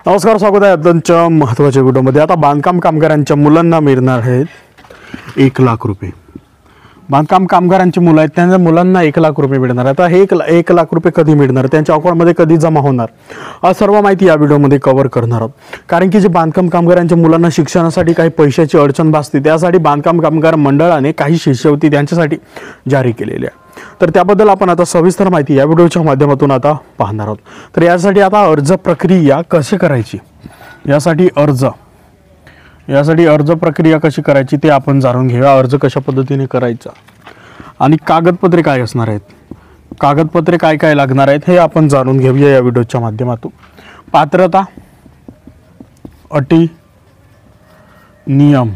नमस्कार, स्वागत आहे आजच्या महत्त्वाच्या व्हिडिओमध्ये। आता बांधकाम कामगारांच्या मुलांना मिळणार आहेत 1 लाख रुपये। बांधकाम कामगारांची मुलं आहेत, त्यांच्या मुलांना 1 लाख रुपये मिळणार। आता हे 1 लाख रुपये कधी मिळणार, त्यांच्या अकाउंटमध्ये कधी जमा होणार, सर्व माहिती या व्हिडिओमध्ये कव्हर करणार आहोत। कारण की जे बांधकाम कामगारांच्या मुलांना शिक्षणासाठी काही पैशाची अडचण भासते, त्यासाठी बांधकाम कामगार मंडळाने काही शिष्यवृत्ती त्यांच्यासाठी जारी केलेली आहे। तर त्याबद्दल आपण आता सविस्तर माहिती या व्हिडिओच्या माध्यमातून आता पाहणार आहोत। तर यासाठी आता अर्ज प्रक्रिया कशी करायची, यासाठी अर्ज प्रक्रिया कशी करायची ते आपण जाणून घेऊया। अर्ज कशा पद्धतीने करायचा आणि कागदपत्रे काय असणार आहेत, कागदपत्रे काय काय लागणार आहेत हे आपण जाणून घेऊया या व्हिडिओच्या माध्यमातून। पात्रता, अटी, नियम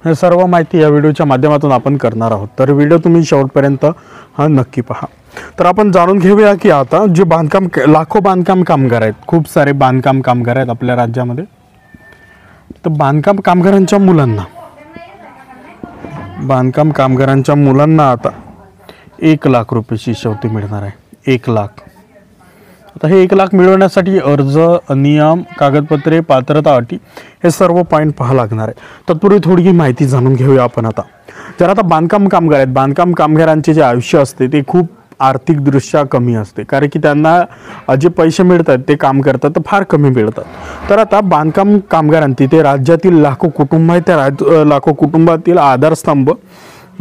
हे सर्व माहिती या व्हिडिओच्या माध्यमातून आपण करणार आहोत। तर व्हिडिओ तुम्ही शेवटपर्यंत नक्की पहा। तर आपण जाणून घेऊया की आता जे लाखो बांधकाम कामगार आहेत, खूप सारे बांधकाम कामगार आहेत आपल्या राज्यामध्ये। तर बांधकाम कामगारांच्या मुलांना आता 1 लाख रुपये शिष्यवृत्ती मिळणार आहे। 1 लाख। आता हे 1 लाख मिळवण्यासाठी अर्ज, नियम, कागदपत्रे, पात्रता, अटी हे सर्व पॉईंट पाहावं लागणार आहे। तत्पूर्वी थोडी माहिती जाणून घेऊया आपण आता। जर आता बांधकाम कामगार आहेत, बांधकाम कामगारांचे जे आयुष्य असते ते खूप आर्थिकदृष्ट्या कमी असते, कारण की त्यांना जे पैसे मिळतात ते काम करतात तर फार कमी मिळतात। तर आता बांधकाम कामगारांची ते राज्यातील लाखो कुटुंब आहेत, त्या लाखो कुटुंबातील आधारस्तंभ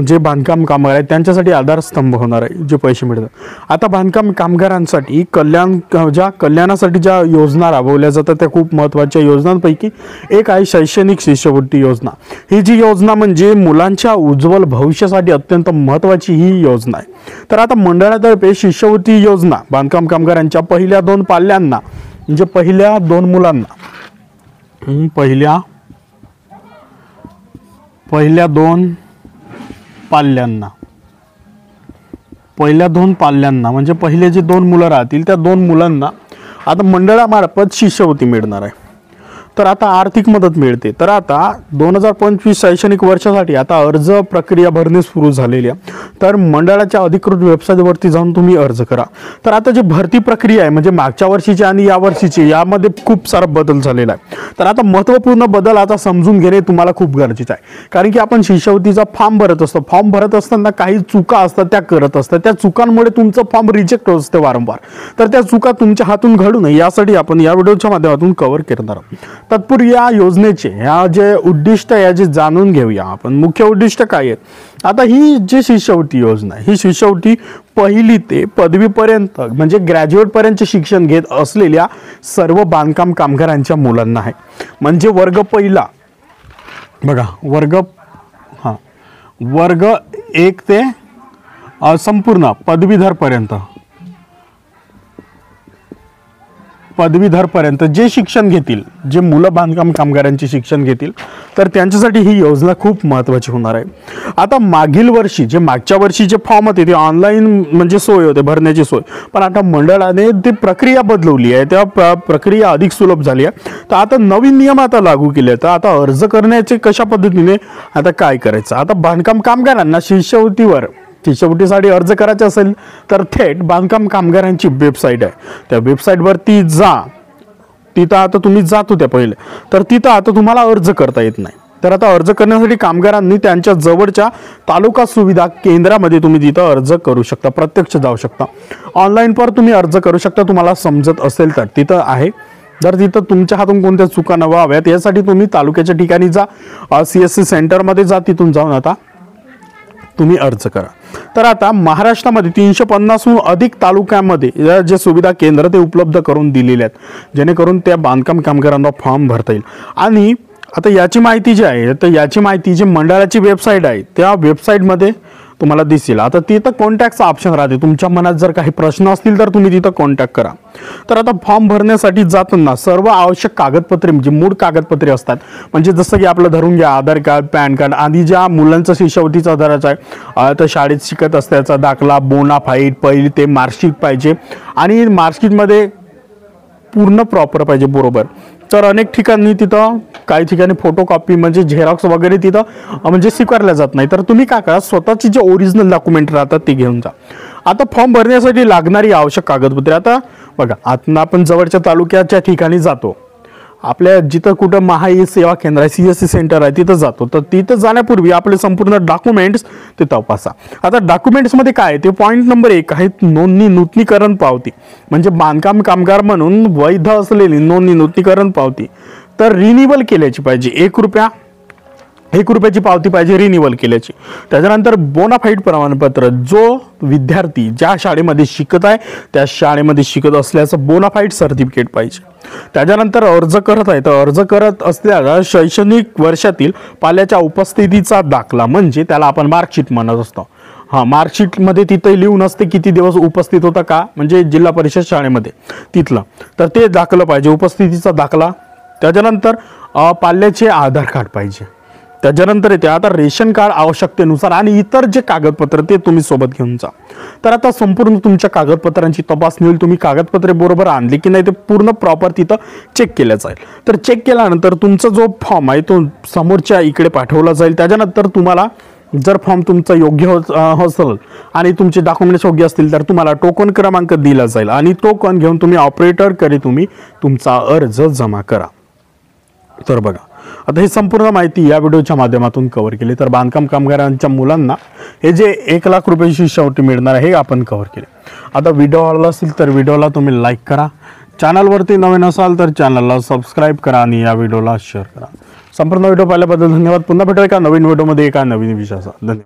जे बांधकाम कामगार आहेत त्यांच्यासाठी आधारस्तंभ होणार आहे जे पैसे मिळतात। आता बांधकाम कामगारांसाठी कल्याणासाठी ज्या योजना राबवल्या जातात त्या खूप महत्त्वाच्या योजनांपैकी एक आहे शैक्षणिक शिष्यवृत्ती योजना। ही जी योजना म्हणजे मुलांच्या उज्ज्वल भविष्यासाठी अत्यंत महत्त्वाची ही योजना आहे। तर आता मंडळातर्फे शिष्यवृत्ती योजना बांधकाम कामगारांच्या पहिल्या 2 पाल्यांना, म्हणजे पहिल्या 2 मुलांना, पहिल्या 2 पाल्यांना म्हणजे पहिले जे 2 मुलं राहतील त्या 2 मुलांना आता मंडळामार्फत शिष्यवृत्ती मिळणार आहे। तर आता आर्थिक मदत मिळते। तर आता 2025 शैक्षणिक वर्षासाठी आता अर्ज प्रक्रिया भरणे सुरू झालेली आहे। तर मंडळाच्या अधिकृत वेबसाईटवरती जाऊन तुम्ही अर्ज करा। तर आता जी भरती प्रक्रिया आहे म्हणजे मागच्या वर्षीची आणि या वर्षीची यामध्ये खूप सारा बदल झालेला आहे। तर आता महत्त्वपूर्ण बदल आता समजून घेणे तुम्हाला खूप गरजेचं आहे, कारण की आपण शिष्यवृत्तीचा फॉर्म भरत असतो, फॉर्म भरत असताना काही चुका असतात त्या करत असतात, त्या चुकांमुळे तुमचं फॉर्म रिजेक्ट होत असते वारंवार। तर त्या चुका तुमच्या हातून घडू नये यासाठी आपण या व्हिडिओच्या माध्यमातून कव्हर करणार आहोत। तत्पूर्वी या योजनेचे जे उद्दिष्ट याचे जाणून घेऊया आपण। मुख्य उद्दिष्ट काय आहे, आता ही जी शिष्यवृत्ती योजना ही शिष्यवृत्ती 1ली ते 5वी पर्यंत म्हणजे ग्रॅज्युएट पर्यंतचे शिक्षण घेत असलेल्या सर्व बांधकाम कामगारांच्या मुलांना आहे। म्हणजे वर्ग पहिला बघा, वर्ग 1 ते संपूर्ण पदवीधर पर्यंत जे शिक्षण घेतील, जे मुलं बांधकाम कामगारांचे शिक्षण घेतील तर त्यांच्यासाठी ही योजना खूप महत्त्वाची होणार आहे। आता मागच्या वर्षी जे फॉर्म होते ते ऑनलाईन म्हणजे सोय होते, भरण्याची सोय, पण आता मंडळाने ती प्रक्रिया बदलवली आहे, त्या प्रक्रिया अधिक सुलभ झाली आहे। तर आता नवीन नियम आता लागू केले। तर आता अर्ज करण्याचे कशा पद्धतीने आता काय करायचं, आता बांधकाम कामगारांना शिष्यवृत्तीसाठी अर्ज करायचा असेल तर थेट बांधकाम कामगारांची वेबसाईट आहे, त्या वेबसाईटवरती जा। तिथं आता तुम्ही जात होत्या पहिले, तर तिथं आता तुम्हाला अर्ज करता येत नाही। तर आता अर्ज करण्यासाठी कामगारांनी त्यांच्या जवळच्या तालुका सुविधा केंद्रामध्ये तुम्ही तिथं अर्ज करू शकता, प्रत्यक्ष जाऊ शकता, ऑनलाईन पर तुम्ही अर्ज करू शकता। तुम्हाला समजत असेल तर तिथं आहे। जर तिथं तुमच्या हातून कोणत्या चुका न व्हाव्यात यासाठी तुम्ही तालुक्याच्या ठिकाणी जा, CSC सेंटरमध्ये जा, तिथून जाऊन आता तुम्ही अर्ज करा। तर आता महाराष्ट्रामध्ये 350हून अधिक तालुक्यांमध्ये जे सुविधा केंद्र ते उपलब्ध करून दिलेले आहेत, जेणेकरून त्या बांधकाम कामगारांना फॉर्म भरता येईल। आणि आता याची माहिती जी आहे, तर याची माहिती जी मंडळाची वेबसाईट आहे त्या वेबसाईटमध्ये तुम्हाला दिसेल। आता तिथं कॉन्टॅक्टचा ऑप्शन राहते, तुमच्या मनात जर काही प्रश्न असतील तर तुम्ही तिथं कॉन्टॅक्ट करा। तर आता फॉर्म भरण्यासाठी जाताना सर्व आवश्यक कागदपत्रे म्हणजे मूळ कागदपत्रे असतात, म्हणजे जसं की आपलं धरून घ्या आधार कार्ड, पॅन कार्ड आणि ज्या मुलांचा शिष्यवृत्तीचा आधाराचा आहे तर शाळेत शिकत असल्याचा दाखला, बोनाफाईड, पहिली ते मार्कशीट पाहिजे आणि मार्कशीटमध्ये पूर्ण प्रॉपर पाहिजे बरोबर। तर अनेक ठिकाणी तिथं काही ठिकाणी फोटोकॉपी म्हणजे झेरॉक्स वगैरे तिथं म्हणजे स्वीकारल्या जात नाही। तर तुम्ही काय करा, स्वतःची जे ओरिजिनल डॉक्युमेंट राहतात ते घेऊन जा। आता फॉर्म भरण्यासाठी लागणारी आवश्यक कागदपत्रे, आता बघा, आता आपण जवळच्या तालुक्याच्या ठिकाणी जातो, आपल्या जिथं कुठं महाई सेवा केंद्र आहे, CSC सेंटर आहे, तिथं जातो, तर तिथं जाण्यापूर्वी आपले संपूर्ण डॉक्युमेंट्स ते तपासा. आता डॉक्युमेंट्समध्ये काय ते पॉईंट नंबर 1 आहे नोंदणी नूतनीकरण पावती, म्हणजे बांधकाम कामगार म्हणून वैध असलेली नोंदणी नूतनीकरण पावती तर रिन्युअल केल्याची पाहिजे. 1 रुपयाची पावती पाहिजे रिन्युअल केल्याची. त्याच्यानंतर बोनाफाईड प्रमाणपत्र, जो विद्यार्थी ज्या शाळेमध्ये शिकत आहे त्या शाळेमध्ये शिकत असल्याचं बोनाफाईड सर्टिफिकेट पाहिजे. त्याच्यानंतर अर्ज करत आहे तर अर्ज करत असलेल्या शैक्षणिक वर्षातील पाल्याच्या उपस्थितीचा दाखला, म्हणजे त्याला आपण मार्कशीट म्हणत असतो. मार्कशीटमध्ये तिथे लिहून असते किती दिवस उपस्थित होता का, म्हणजे जिल्हा परिषद शाळेमध्ये तिथलं, तर ते दाखलं पाहिजे, उपस्थितीचा दाखला. त्याच्यानंतर पाल्याचे आधार कार्ड पाहिजे. त्याच्यानंतर येते आता रेशन कार्ड आवश्यकतेनुसार आणि इतर जे कागदपत्र ते तुम्ही सोबत घेऊन जा. तर आता संपूर्ण तुमच्या कागदपत्रांची तपासणी होईल. तुम्ही कागदपत्रे बरोबर आणली की नाही ते पूर्ण प्रॉपर तिथं चेक केलं जाईल. तर चेक केल्यानंतर तुमचा जो फॉर्म आहे तो समोरच्या इकडे पाठवला जाईल. त्याच्यानंतर तुम्हाला जर फॉर्म तुमचा योग्य असेल आणि तुमचे डॉक्युमेंट्स योग्य असतील तर तुम्हाला टोकन क्रमांक दिला जाईल आणि टोकन घेऊन तुम्ही ऑपरेटरकडे तुम्ही तुमचा अर्ज जमा करा. तर बघा, आता ही संपूर्ण माहिती या व्हिडिओच्या माध्यमातून कव्हर केली. तर बांधकाम कामगारांच्या मुलांना हे जे 1 लाख रुपये शिष्यवृत्ती मिळणार आहे हे आपण कव्हर केले. आता व्हिडिओ आवडला असेल तर व्हिडिओला तुम्ही लाईक करा, चॅनलवरती नवीन असाल तर चॅनलला सबस्क्राईब करा आणि या व्हिडिओला शेअर करा. संपूर्ण व्हिडिओ पाहिल्याबद्दल धन्यवाद. पुन्हा भेटूया एका नवीन व्हिडिओमध्ये एका नवीन विषयाचा. धन्यवाद.